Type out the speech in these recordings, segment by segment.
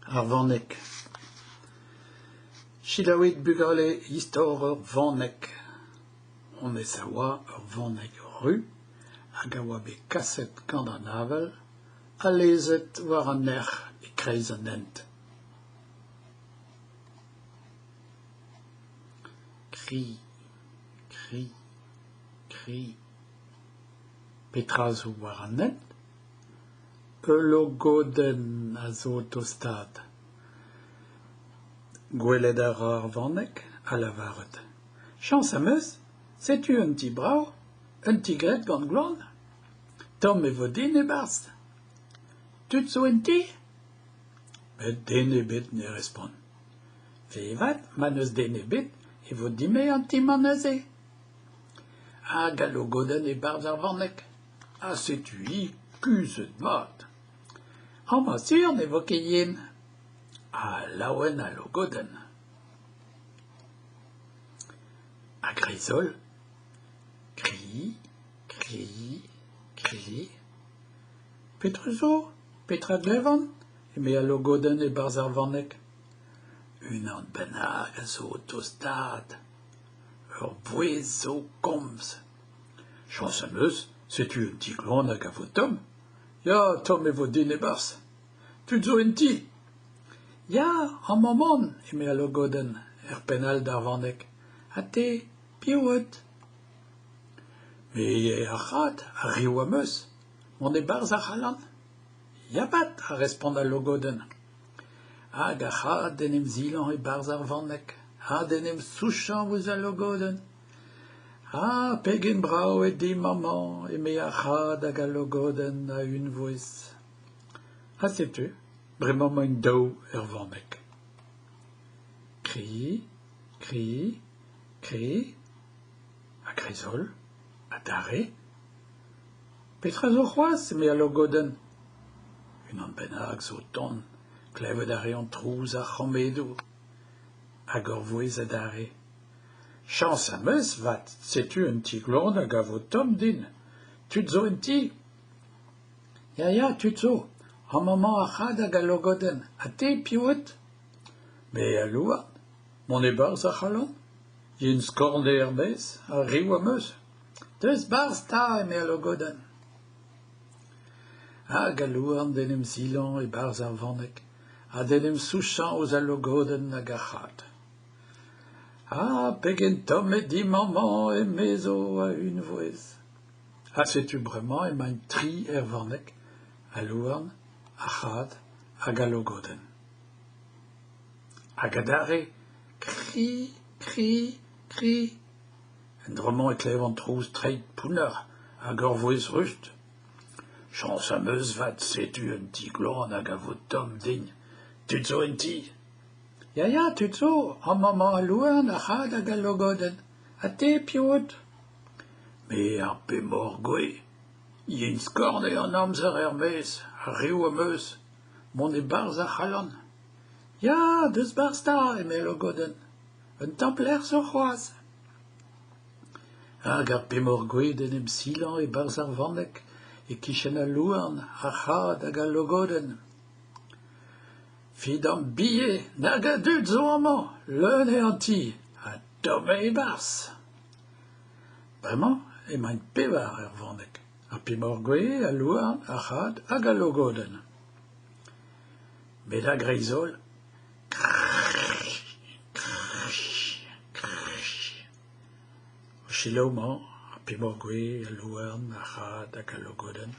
Arvannek. Chilawit bugale histoire Vannek. On est sawa Vannek rue, agawabe kasset kandanavel, alezet war an ner e kreizenent. Cri, cri, cri. Petrazo war an net, logoden a zo tostad. Gwelet ar Vannek a lavaret. Chans ameus, sais-tu un petit brau, un petit gret gant glon? Tom e vo din e barst. Tut zo en ti? Bet den e bet ne respon. Ve vat, maneus den e bet, e vo dime an ti maneze. A galogoden e barz ar Vannek. A sais-tu hi, kuzet mat. An ma sur ne vo ket yen. A laouen a logoden. A grisol, cri, cri, cri. Petra zo, petra glevon, me a logoden e barz ar Vannek. Unan benag a zo tostad. Ur bouez zo komz. Chans am eus, setu un ti glon hag a vo Tom? Ya, Tom e vo din e barz. Tut zo en ti? Ya, an momon, me a logoden, penal d'ar Vannek. Ha te, piouet. Me e achat, a riou am eus, mont e barz ar c'halan? Ya bat, a respond a logoden. Hag achat denem zilan e barz ar Vannek, ha denem souchan vouz a logoden. Ha, pegen brao e di maman, me achat hag a logoden a un voez. Ha setu, bremañ moin daou Vannek. Cri, cri, cri, a grisol, a dare. Petra zo c'hoaz, me a logoden. Unan bennak zo ton, klevet a reont trouz ar c'hammedou, hag ur voez a dare. Chans am eus, vat, setu un ti glon hag a vo Tom din. Tut zo en ti? Ya, tut zo. An maman achat hag a logoden. Ha te, piouet? Me a louad, mont e barz ar c'halan? Yen skorne er bez, a riou am eus. Deus barz ta, me a logoden. Hag a louan denem zilan e barz ar Vannek, a denem souchan ouz a logoden hag achat. Ha, pegen Tom e di maman e mezo a un voez. Ha setu bremañ e mañ tri Vannek, a louan, achat hag a logoden. Hag a dare, cri, cri, cri. En dremañ e klevan trouz treit pouner hag ur voez rust. Chans am eus vat setu un ti glon hag a vo Tom din. Tut zo en ti? Ya, tut zo, an maman a louan achat hag a logoden. Ha te, piouet? Me ar pemor gwe. Yen skorne an amzer er mez, a riou am eus, mont e barz ar c'halan. Ya, deus barz ta, me a logoden. Un templer zo c'hoaz. Hag ar pemor gwe denem silan e barz ar Vannek, e kichen a louan, achat hag a logoden. Fid an bie, nag a dud zo amañ, leun e an ti, a Tom e barz. Bremañ, e mañ pevar Vannek. A pemor gwe, a louan, achat hag a logoden. Met a grisol, chiloman, a pemor gwe, a louan, achat hag a logoden.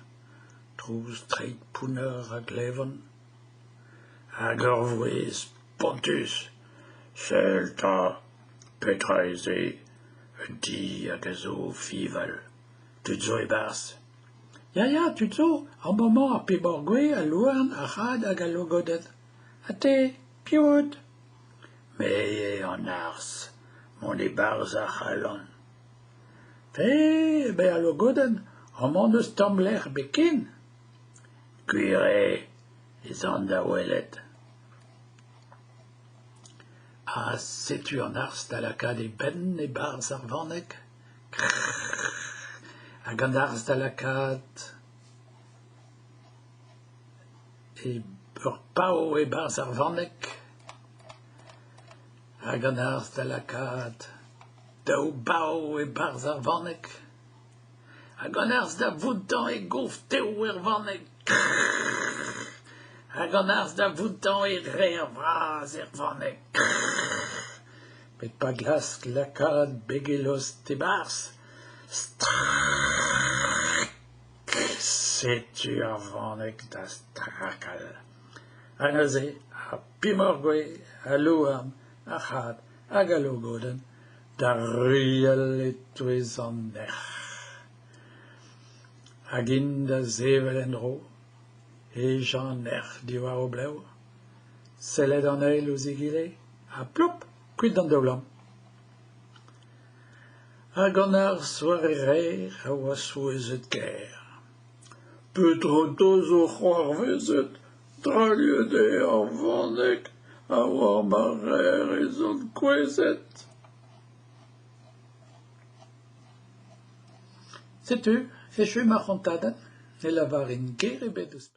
Trouz treit pouner a glevon. Hag ur voez pontus, sel ta, petra eze, un ti hag a zo fival. Tut zo e barz. Ya, tut zo, an momon a pemor gwe, a louan, achat hag a logoden. Ha te, piouet? Me e an ars, mont e barz ar c'halan. Te, be a logoden, an mont eus Tom-ler beken? Kuire, ez an da welet. Ha setu an ars da lakad e ben e barz ar Vannek? Hag an ars da lakad e Ur pao e bars ar vannek, hag an arz da lakad, daou bao e bars ar vannek, hag an arz da voudan e gouf teo er vannek, hag an arz da voudan e re ar vraz er vannek, pet pa glask lakad begelos te bars, strak, setu ar vannek da strakal. Anaze, a pimorgwe, a louam, a chad, a galogoden, da riel etouez an ech. Hagin da zevel en ro, e jan ech diwar o bleu, seled an eil o zigile, a plop, kuit d'an daoulam. Hag an ar soar e reer a oa souezet ker. Petra tozo c'hoarvezet, traliede ar vannek, a war marer e zon kwezet. Setu, echu ma c'hantaden, e lavarin ger e bet eus